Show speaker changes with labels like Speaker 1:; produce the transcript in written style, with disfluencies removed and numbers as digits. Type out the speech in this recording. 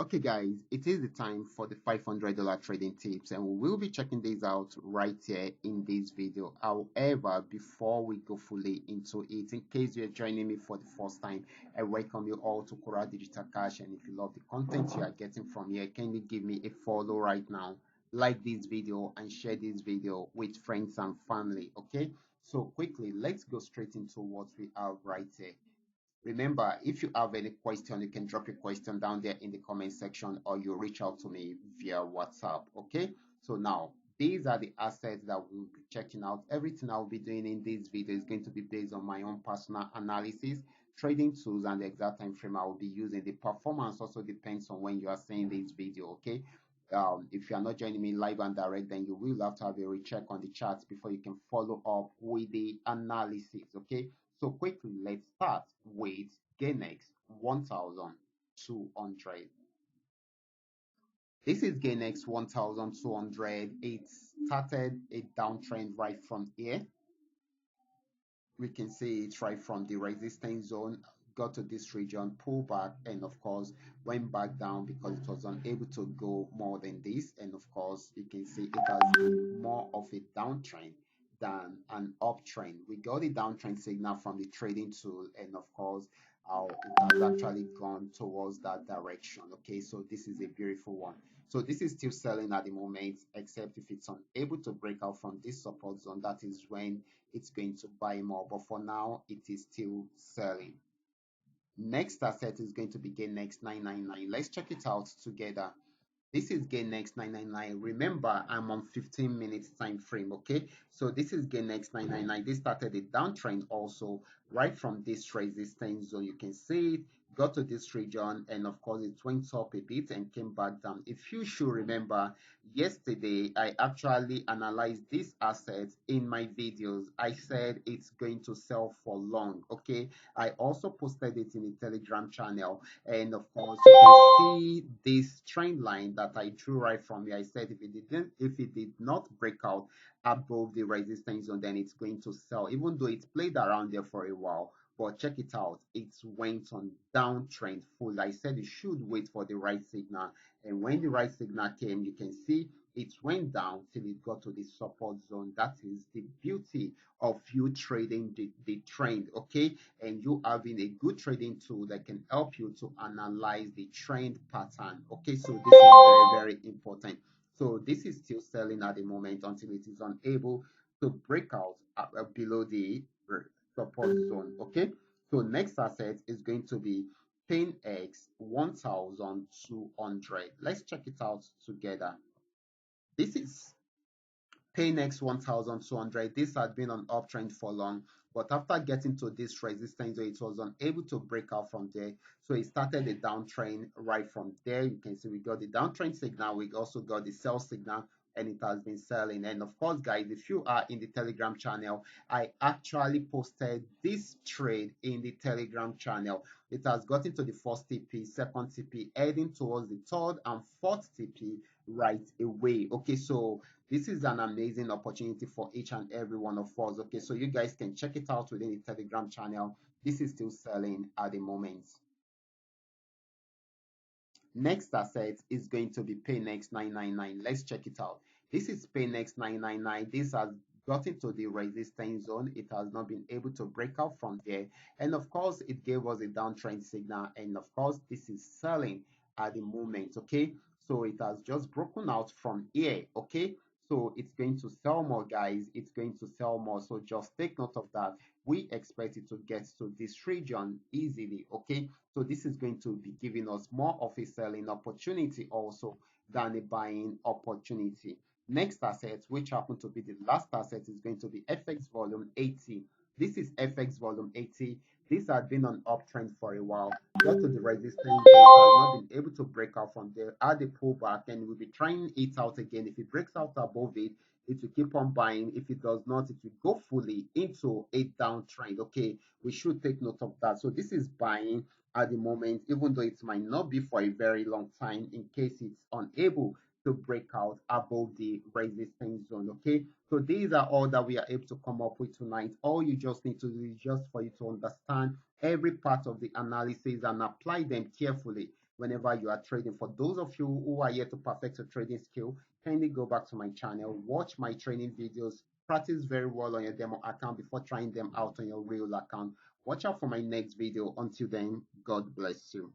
Speaker 1: Okay, guys, it is the time for the $500 trading tips, and we will be checking these out right here in this video. However, before we go fully into it, in case you're joining me for the first time, I welcome you all to Qora Digital Cash. And if you love the content you are getting from here, kindly give me a follow right now, like this video, and share this video with friends and family. Okay, so quickly, let's go straight into what we have right here. Remember, if you have any question, you can drop your question down there in the comment section or you reach out to me via WhatsApp. Okay. So now these are the assets that we'll be checking out. Everything I'll be doing in this video is going to be based on my own personal analysis, trading tools, and the exact time frame I will be using. The performance also depends on when you are seeing this video. Okay. If you are not joining me live and direct, then you will have to have a recheck on the charts before you can follow up with the analysis. Okay. So quickly, let's start with Ganex 1200. This is Ganex 1200. It started a downtrend right from here. We can see it right from the resistance zone, got to this region, pull back, and of course went back down because it was unable to go more than this. And of course, you can see it has been more of a downtrend than an uptrend. We got the downtrend signal from the trading tool, and of course, it has actually gone towards that direction. Okay, so this is a beautiful one. So this is still selling at the moment, except if it's unable to break out from this support zone, that is when it's going to buy more. But for now, it is still selling. Next asset is going to be Gain 999. Let's check it out together. This is Gain 999. Remember, I'm on 15 minutes time frame. Okay, so this is Gain 999. This started a downtrend also right from this resistance zone. You can see it got to this region, and of course it went up a bit and came back down. If you should remember, yesterday I actually analyzed this asset in my videos. I said it's going to sell for long. Okay, I also posted it in the Telegram channel, and of course you can see this trend line that I drew right from here. I said if it did not break out above the resistance zone, then it's going to sell, even though it played around there for a while. But check it out, it went on downtrend full. I said you should wait for the right signal, and when the right signal came, you can see it went down till it got to the support zone. That is the beauty of you trading the trend. Okay, and you having a good trading tool that can help you to analyze the trend pattern. Okay, so this is very important. So this is still selling at the moment until it is unable to break out below the support zone. Okay, so next asset is going to be 10x 1200. Let's check it out together. This is Paynex 1200. This had been on uptrend for long, but after getting to this resistance, it was unable to break out from there. So it started a downtrend right from there. You can see we got the downtrend signal, we also got the sell signal, and it has been selling. And of course, guys, if you are in the Telegram channel, I actually posted this trade in the Telegram channel. It has gotten to the first TP, second TP, heading towards the third and fourth TP right away. Okay, so this is an amazing opportunity for each and every one of us. Okay, so you guys can check it out within the Telegram channel. This is still selling at the moment. Next asset is going to be Paynex 999. Let's check it out. This is Paynex 999. This has gotten to the resistance zone. It has not been able to break out from there. And of course, it gave us a downtrend signal. And of course, this is selling at the moment. Okay, so it has just broken out from here. Okay, so it's going to sell more, guys. It's going to sell more. So just take note of that. We expect it to get to this region easily. Okay, so this is going to be giving us more of a selling opportunity also than a buying opportunity. Next asset, which happen to be the last asset, is going to be FX volume 80. This is FX volume 80. This had been on uptrend for a while. Got to the resistance, it has not been able to break out from there. Add a pullback, and we'll be trying it out again. If it breaks out above it, it will keep on buying. If it does not, it will go fully into a downtrend. Okay, we should take note of that. So this is buying at the moment, even though it might not be for a very long time, in case it's unable to break out above the resistance zone. Okay, so these are all that we are able to come up with tonight. All you just need to do is just for you to understand every part of the analysis and apply them carefully. whenever you are trading. For those of you who are yet to perfect your trading skill, kindly go back to my channel, watch my training videos, practice very well on your demo account before trying them out on your real account. Watch out for my next video. Until then, God bless you.